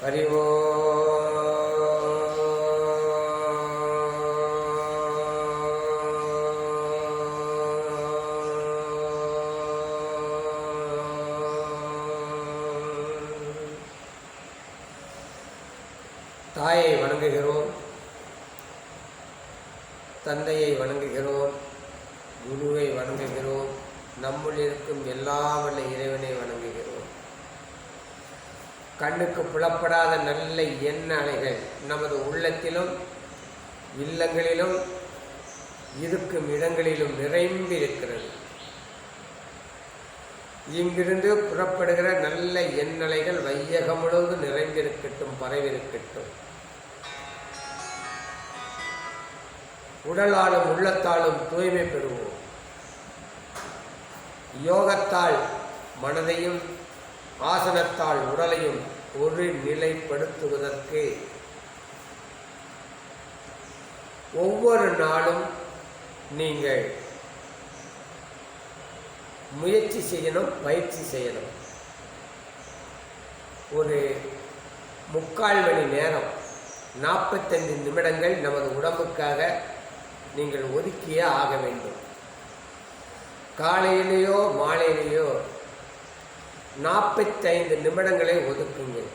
ஹரி ஓம். தாயை வணங்குகிறோம், தந்தையை வணங்குகிறோம், குருவை வணங்குகிறோம், நம்முள் இருக்கும் எல்லா வல்ல இறைவனை வணங்குகிறோம். கண்ணுக்கு புலப்படாத நல்ல எண்ண அலைகள் நமது உள்ளத்திலும் இல்லங்களிலும் இருக்கும் இடங்களிலும் நிரம்பியிருக்கிறது. இங்கிருந்து புறப்படுகிற நல்ல எண்ணலைகள் வையகம் முழுவதும் நிறைந்திருக்கட்டும், பரவிருக்கட்டும். உடலாலும் உள்ளத்தாலும் தூய்மை பெறுவோம். யோகத்தால் மனதையும் ஆசனத்தால் உடலையும் ஒரு நிலைப்படுத்துவதற்கு ஒவ்வொரு நாளும் நீங்கள் முயற்சி செய்யணும், பயிற்சி செய்யணும். ஒரு 3/4 மணி நேரம் 45 நிமிடங்கள் நமது உடம்புக்காக நீங்கள் ஒதுக்கியே ஆக வேண்டும். காலையிலேயோ மாலையிலேயோ 45 நிமிடங்களை ஒதுக்குங்கள்.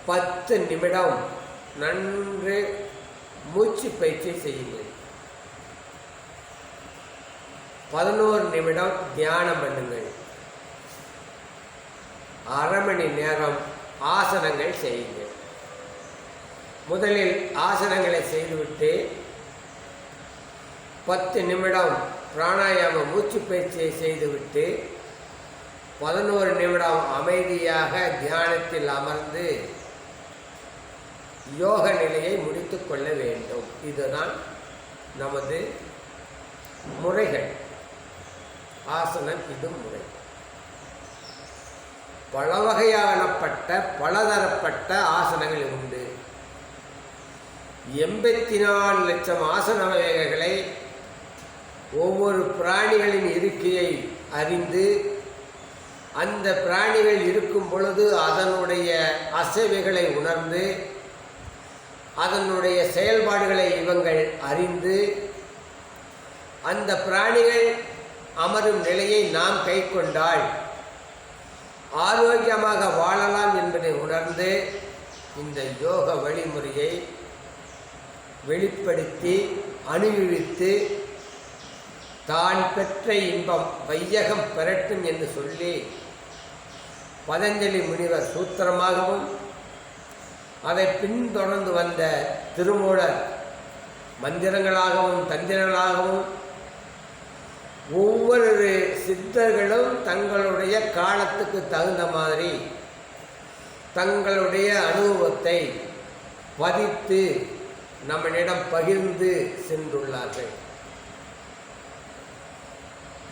10 நிமிடம் நன்கு மூச்சு பயிற்சி செய்யுங்கள். 11 நிமிடம் தியானம் பண்ணுங்கள். 1/2 மணி நேரம் ஆசனங்கள் செய்யுங்கள். முதலில் ஆசனங்களை செய்துவிட்டு 10 நிமிடம் பிராணாயாம மூச்சு பயிற்சியை செய்துவிட்டு 11 நிமிடம் அமைதியாக தியானத்தில் அமர்ந்து யோக நிலையை முடித்து கொள்ள வேண்டும். இதுதான் நமது முறைகள். ஆசனம் இது முறை. பல வகையானப்பட்ட பலதரப்பட்ட ஆசனங்கள் உண்டு. 84 லட்சம் ஆசன வகைகளை ஒவ்வொரு பிராணிகளின் இருக்கையை அறிந்து அந்த பிராணிகள் இருக்கும் பொழுது அதனுடைய அசைவுகளை உணர்ந்து அதனுடைய செயல்பாடுகளை இவங்கள் அறிந்து அந்த பிராணிகள் அமரும் நிலையை நாம் கை கொண்டால் ஆரோக்கியமாக வாழலாம் என்பதை உணர்ந்து இந்த யோக வழிமுறையை வெளிப்படுத்தி அனுபவித்து தான் பெற்ற இன்பம் வையகம் பெறட்டும் என்று சொல்லி பதஞ்சலி முனிவர் சூத்திரமாகவும் அதை பின்தொடர்ந்து வந்த திருமூலர் மந்திரங்களாகவும் தந்திரங்களாகவும் ஒவ்வொரு சித்தர்களும் தங்களுடைய காலத்துக்கு தகுந்த மாதிரி தங்களுடைய அனுபவத்தை பதித்து நம்மிடம் பகிர்ந்து சென்றுள்ளார்கள்.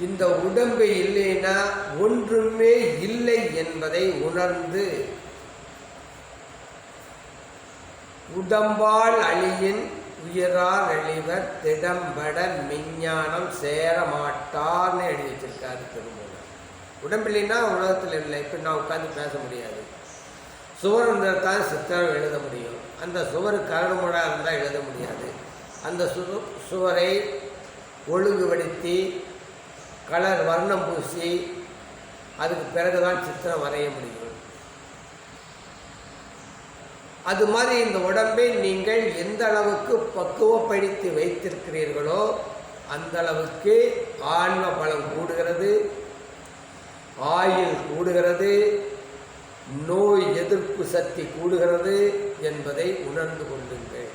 இந்த உடம்பு இல்லைன்னா ஒன்றுமே இல்லை என்பதை உணர்ந்து உடம்பால் அழியின் உயிரால் அழிவர் திடம்பட மெஞ்ஞானம் சேர மாட்டார்னு எழுதி வச்சிருக்காரு திருமூலர். உடம்பில்லைன்னா உலகத்தில் இல்லை. இப்போ நான் உட்காந்து பேச முடியாது. சுவர் இருந்தால் சித்திரம் எழுத முடியும். அந்த சுவர் கரடுமுடாக இருந்தால் எழுத முடியாது. அந்த சுவரை ஒழுங்குபடுத்தி கலர் வர்ணம் பூசி அதுக்கு பிறகுதான் சித்திரம் வரைய முடியும். அது மாதிரி இந்த உடம்பை நீங்கள் எந்த அளவுக்கு பக்குவப்படுத்தி வைத்திருக்கிறீர்களோ அந்த அளவுக்கு ஆன்ம பலம் கூடுகிறது, ஆயுள் கூடுகிறது, நோய் எதிர்ப்பு சக்தி கூடுகிறது என்பதை உணர்ந்து கொள்ளுங்கள்.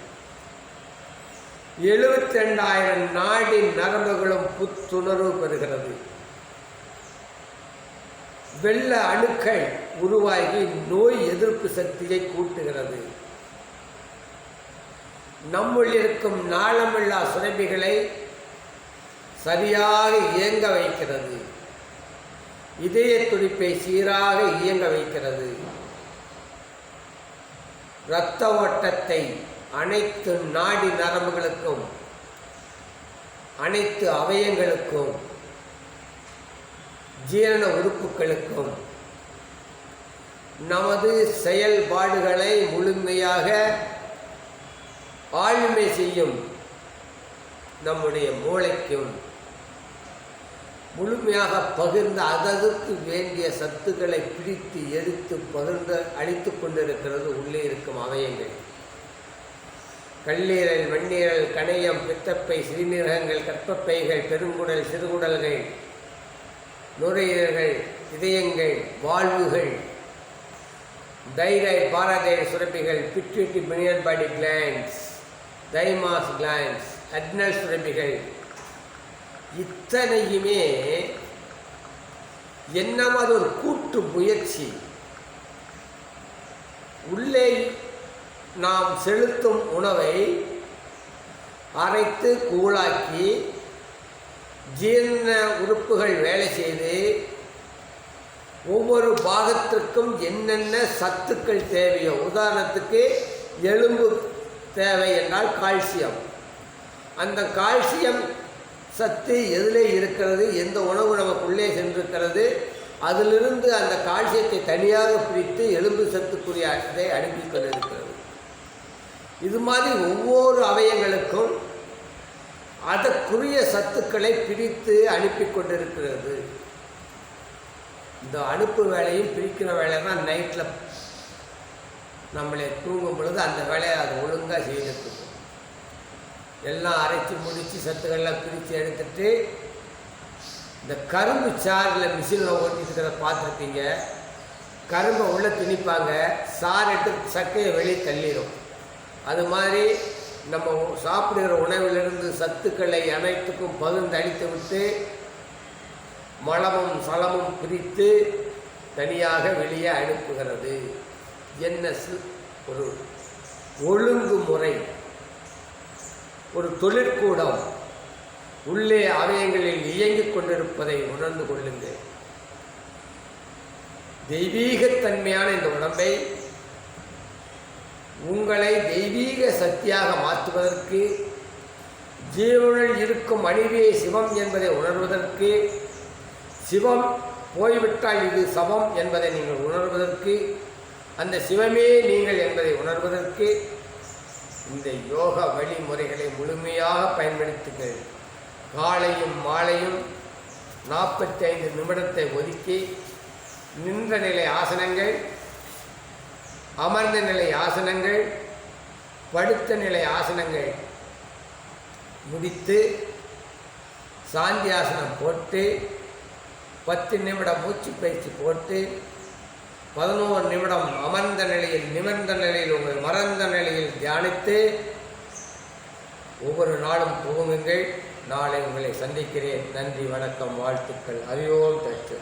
72,000 நாடி நரம்புகளும் புத்துணர்வு பெறுகிறது. வெள்ள அணுக்கள் உருவாகி நோய் எதிர்ப்பு சக்தியை கூட்டுகிறது. நம்முள் இருக்கும் நாளமில்லா சுரப்பிகளை சரியாக இயங்க வைக்கிறது. இதய துடிப்பை சீராக இயங்க வைக்கிறது. இரத்த ஓட்டத்தை அனைத்து நாடி நரம்புகளுக்கும் அனைத்து அவயங்களுக்கும் ஜீரண உறுப்புகளுக்கும் நமது செயல்பாடுகளை முழுமையாக ஆளுமை செய்யும் நம்முடைய மூளைக்கும் முழுமையாக பகிர்ந்து அதற்கு வேண்டிய சத்துக்களை பிரித்து எடுத்து பகிர்ந்து அளித்து கொண்டிருக்கிறது உள்ளே இருக்கும் அவயங்கள். கல்லீரல், மண்ணீரல், கணையம், பித்தப்பை, சிறுநீரகங்கள், கற்பப்பைகள், பெருங்குடல், சிறுகுடல்கள், நுரையீரல்கள், இதயங்கள், வாழ்வுகள், தைராய்டு, பாராதைடு சுரப்பிகள், பிட்யூட்டரி, பினியல் பாடி கிளாண்ட்ஸ், தைமாஸ் கிளாண்ட்ஸ், அட்னல் சுரப்பிகள், இத்தனையுமே என்னமாவது ஒரு கூட்டு முயற்சி. உள்ளே நாம் செலுத்தும் உணவை அரைத்து கூழாக்கி ஜீரண உறுப்புகள் வேலை செய்து ஒவ்வொரு பாகத்திற்கும் என்னென்ன சத்துக்கள் தேவையோ, உதாரணத்துக்கு எலும்பு தேவை என்றால் கால்சியம், அந்த கால்சியம் சத்து எதிலே இருக்கிறது, எந்த உணவு நமக்குள்ளே சென்றிருக்கிறது, அதிலிருந்து அந்த கால்சியத்தை தனியாக பிரித்து எலும்பு சத்துக்குரிய இதை அனுப்பி கொண்டிருக்கிறது. இது மாதிரி ஒவ்வொரு அவயங்களுக்கும் அதற்குரிய சத்துக்களை பிரித்து அனுப்பி கொண்டிருக்கிறது. இந்த அனுப்பு வேலையும் பிரிக்கிற வேலை தான் நைட்டில் நம்மளை தூங்கும் பொழுது அந்த வேலையை அது ஒழுங்காக செய்திருக்கும். எல்லாம் அரைச்சி முடித்து சத்துக்கள்லாம் பிரித்து எடுத்துட்டு இந்த கரும்பு சாறில் மிஷினில் ஓட்டிட்டு பார்த்துருப்பீங்க. கரும்பை உள்ளே திணிப்பாங்க, சாறு எடுத்து சக்கையை வெளியே தள்ளிடும். அது மாதிரி நம்ம சாப்பிடுகிற உணவிலிருந்து சத்துக்களை அனைத்துக்கும் பகிர்ந்து அளித்து விட்டு மலமும் சலமும் பிரித்து தனியாக வெளியே அனுப்புகிறது. என்ன ஒரு ஒழுங்குமுறை, ஒரு தொழிற்கூடம் உள்ளே அவயங்களில் இயங்கிக் கொண்டிருப்பதை உணர்ந்து கொள்ளுங்கள். தெய்வீகத்தன்மையான இந்த உடம்பை உங்களை தெய்வீக சக்தியாக மாற்றுவதற்கு, ஜீவனில் இருக்கும் அணிவே சிவம் என்பதை உணர்வதற்கு, சிவம் போய்விட்டால் இது சவம் என்பதை நீங்கள் உணர்வதற்கு, அந்த சிவமே நீங்கள் என்பதை உணர்வதற்கு இந்த யோக வழிமுறைகளை முழுமையாக பயன்படுத்துங்கள். காலையும் மாலையும் 45 நிமிடத்தை ஒதுக்கி நின்ற நிலை ஆசனங்கள், அமர்ந்த நிலை ஆசனங்கள், படுத்த நிலை ஆசனங்கள் முடித்து சாந்தி ஆசனம் போட்டு 10 நிமிடம் மூச்சு பயிற்சி போட்டு 11 நிமிடம் அமர்ந்த நிலையில் நிமிர்ந்த நிலையில் உங்கள் மறந்த நிலையில் தியானித்து ஒவ்வொரு நாளும் துவங்குங்கள். நாளை உங்களை சந்திக்கிறேன். நன்றி, வணக்கம், வாழ்த்துக்கள். ஹரி ஓம் தத்து.